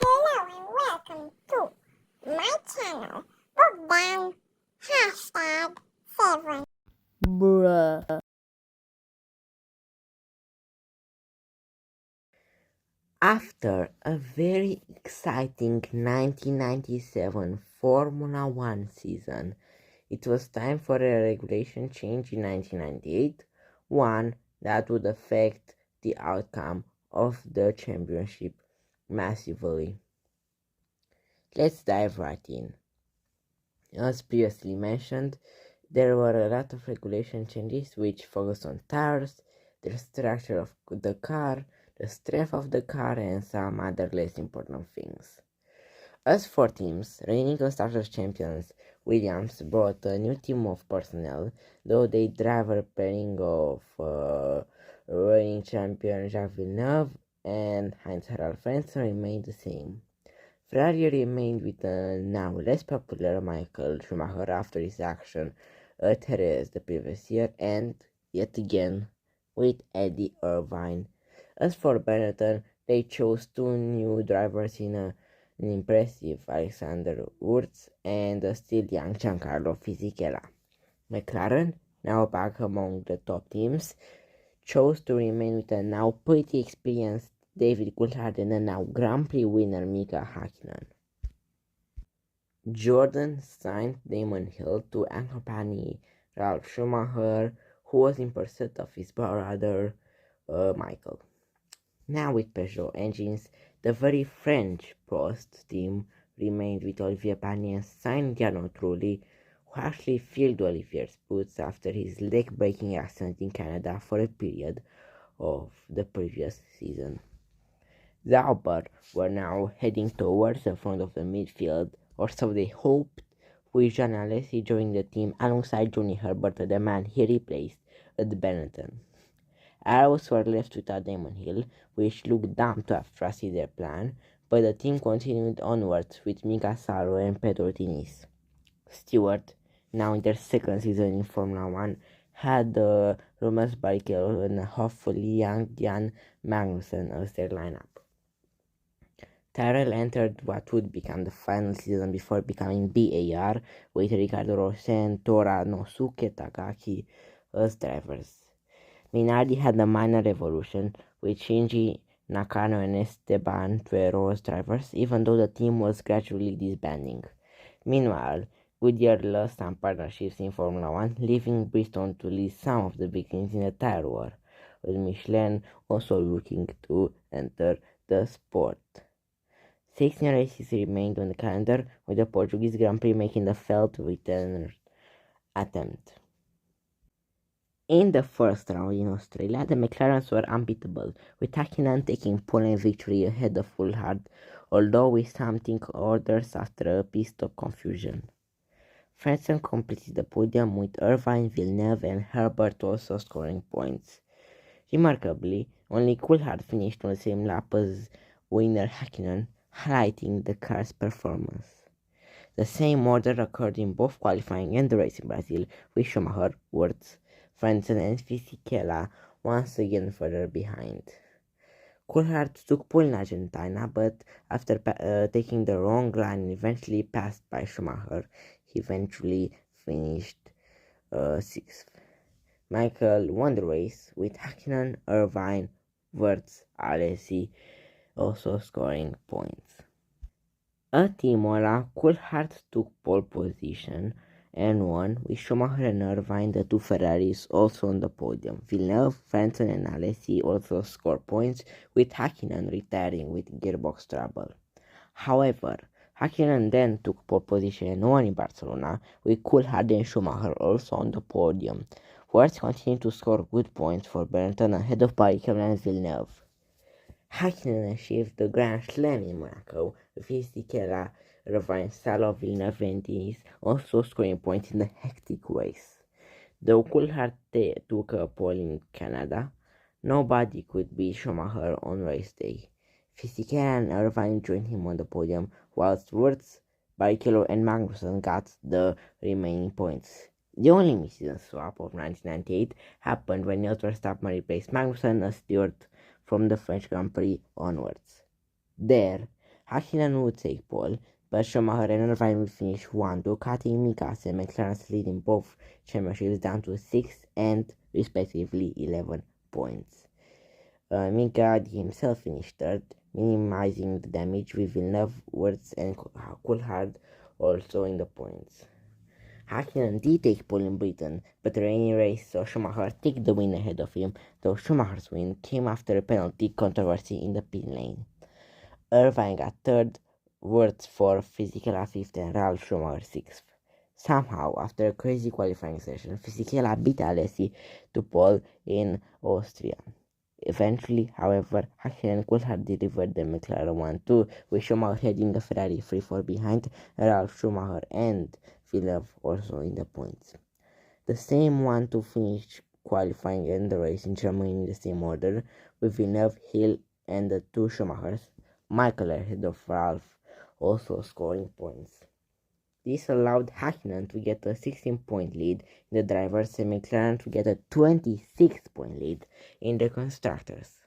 Hello and welcome to my channel. Bogdan #7. Bruh. After a very exciting 1997 Formula One season, it was time for a regulation change in 1998, one that would affect the outcome of the championship massively. Let's dive right in. As previously mentioned, there were a lot of regulation changes which focused on tires, the structure of the car, the strength of the car, and some other less important things. As for teams, reigning constructors champions Williams brought a new team of personnel, though the driver pairing of reigning champion Jacques Villeneuve and Heinz-Harald Frentzen remained the same. Ferrari remained with the now less popular Michael Schumacher after his action at Jerez the previous year, and yet again with Eddie Irvine. As for Benetton, they chose two new drivers in an impressive Alexander Wurz and a still young Giancarlo Fisichella. McLaren, now back among the top teams, chose to remain with a now pretty experienced David Coulthard and a now Grand Prix winner Mika Hakkinen. Jordan signed Damon Hill to accompany Ralf Schumacher, who was in pursuit of his brother Michael. Now with Peugeot engines, the very French Prost team remained with Olivier Panis and signed Jarno Trulli, who actually filled Olivier's boots after his leg-breaking accident in Canada for a period of the previous season. Sauber were now heading towards the front of the midfield, or so they hoped, with Jean Alesi joining the team alongside Johnny Herbert, the man he replaced at Benetton. Arrows were left without Damon Hill, which looked dumb to have trusted their plan, but the team continued onwards with Mika Salo and Pedro Diniz. Stewart, now in their second season in Formula One, had Thomas Barrichello and hopefully young Jan Magnussen as their lineup. Tyrrell entered what would become the final season before becoming BAR, with Ricardo Rossi and Tora Nosuke Takaki as drivers. Minardi had a minor evolution, with Shinji Nakano and Esteban Tuero as drivers, even though the team was gradually disbanding. Meanwhile, Goodyear lost some partnerships in Formula One, leaving Bridgestone to lead some of the victims in the tire war, with Michelin also looking to enter the sport. 16 races remained on the calendar, with the Portuguese Grand Prix making the failed return attempt. In the first round in Australia, the McLarens were unbeatable, with Hakkinen taking pole and victory ahead of Coulthard, although with something orders after a pit stop confusion. Frentzen completed the podium with Irvine, Villeneuve and Herbert also scoring points. Remarkably, only Coulthard finished on the same lap as winner Hakkinen, highlighting the car's performance. The same order occurred in both qualifying and the race in Brazil, with Schumacher, Wurz, Frentzen and Fisichella once again further behind. Coulthard took pole in Argentina, but after taking the wrong line and eventually passed by Schumacher, he eventually finished 6th. Michael won the race, with Hakkinen, Irvine, Wurz, Alesi also scoring points. At Imola, Coulthard took pole position and won, with Schumacher and Irvine, the two Ferraris, also on the podium. Villeneuve, Frentzen and Alesi also scored points, with Hakkinen retiring with gearbox trouble. However, Hakkinen then took pole position and won in Barcelona, with Coulthard and Schumacher also on the podium. Wurz continued to score good points for Benetton ahead of Barrichello and Villeneuve. Hakkinen achieved the Grand Slam in Monaco, with Fisichella, Irvine, Salo, Villeneuve and Diniz also scoring points in the hectic race. Though Coulthard took a pole in Canada, nobody could beat Schumacher on race day. Fisichella and Irvine joined him on the podium, whilst Wurz, Barrichello and Magnussen got the remaining points. The only mid-season swap of 1998 happened when Jos Verstappen replaced Magnussen as Stewart from the French Grand Prix onwards. There, Hakkinen would take pole, but Schumacher and Irvine would finish 1-2, cutting Mika's and McLaren's lead in both championships down to 6 and respectively 11 points. Mika himself finished third, minimizing the damage, with Villeneuve, Wirtz and Coulthard also in the points. Hakkinen did take pole in Britain, but the rainy race saw Schumacher take the win ahead of him, though Schumacher's win came after a penalty controversy in the pit lane. Irvine got third, Wirtz fourth, Fisichella fifth, and Ralf Schumacher sixth. Somehow, after a crazy qualifying session, Fisichella beat Alesi to pole in Austria. Eventually, however, Hakkinen could have delivered the McLaren 1-2, with Schumacher heading the Ferrari 3-4 behind Ralf Schumacher and Villeneuve also in the points. The same 1-2 finished qualifying and the race in Germany in the same order, with Villeneuve, Hill, and the two Schumachers, Michael ahead of Ralf, also scoring points. This allowed Hakkinen to get a 16-point lead in the drivers and McLaren to get a 26-point lead in the constructors.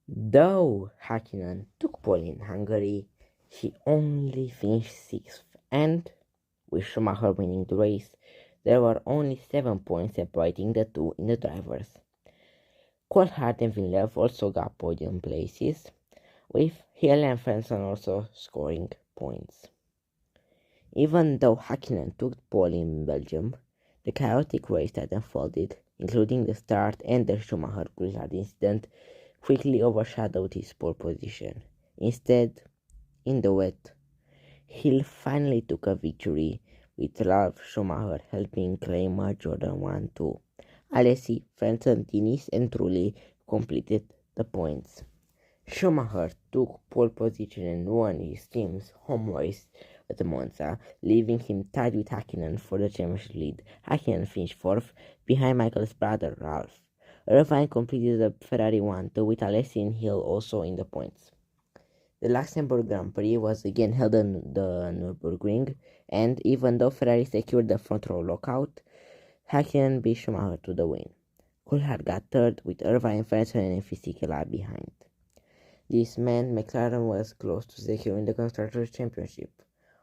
Though Hakkinen took pole in Hungary, he only finished 6th, and with Schumacher winning the race, there were only 7 points separating the two in the drivers. Coulthard and Villeneuve also got podium places, with Hill and Frentzen also scoring points. Even though Hakkinen took pole in Belgium, the chaotic race that unfolded, including the start and the Schumacher-Coulthard incident, quickly overshadowed his pole position. Instead, in the wet, Hill finally took a victory, with Ralf Schumacher helping claim a Jordan 1-2. Alesi, Frentzen, Diniz, and Trulli completed the points. Schumacher took pole position and won his team's home race at Monza, leaving him tied with Hakkinen for the championship lead. Hakkinen finished 4th, behind Michael's brother Ralf. Irvine completed the Ferrari 1-2 with Alesi and Hill also in the points. The Luxembourg Grand Prix was again held on the Nürburgring, and even though Ferrari secured the front row lockout, Hakkinen beat Schumacher to the win. Coulthard got third, with Irvine, Frentzen, and Fisichella behind. This meant McLaren was close to securing the Constructors' Championship.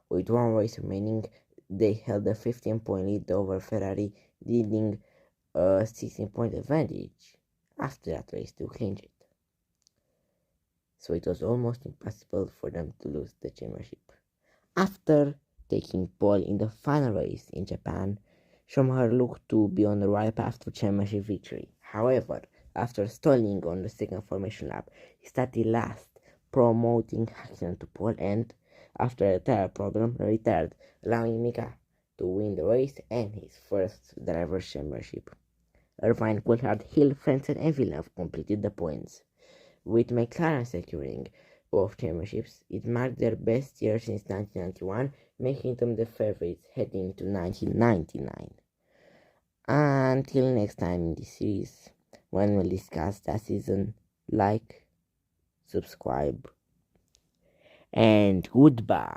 With one race remaining, they held a 15-point lead over Ferrari, needing a 16-point advantage after that race to clinch it. So it was almost impossible for them to lose the championship. After taking pole in the final race in Japan, Schumacher looked to be on the right path to championship victory. However, after stalling on the second formation lap, he started last, promoting Hakkinen to pole, and after a tire problem, retired, allowing Mika to win the race and his first driver's championship. Irvine, Coulthard, Hill, Frentzen, and Villeneuve completed the points. With McLaren securing both championships, it marked their best year since 1991, making them the favorites heading to 1999. Until next time in this series, when we'll discuss that season, like, subscribe, and goodbye.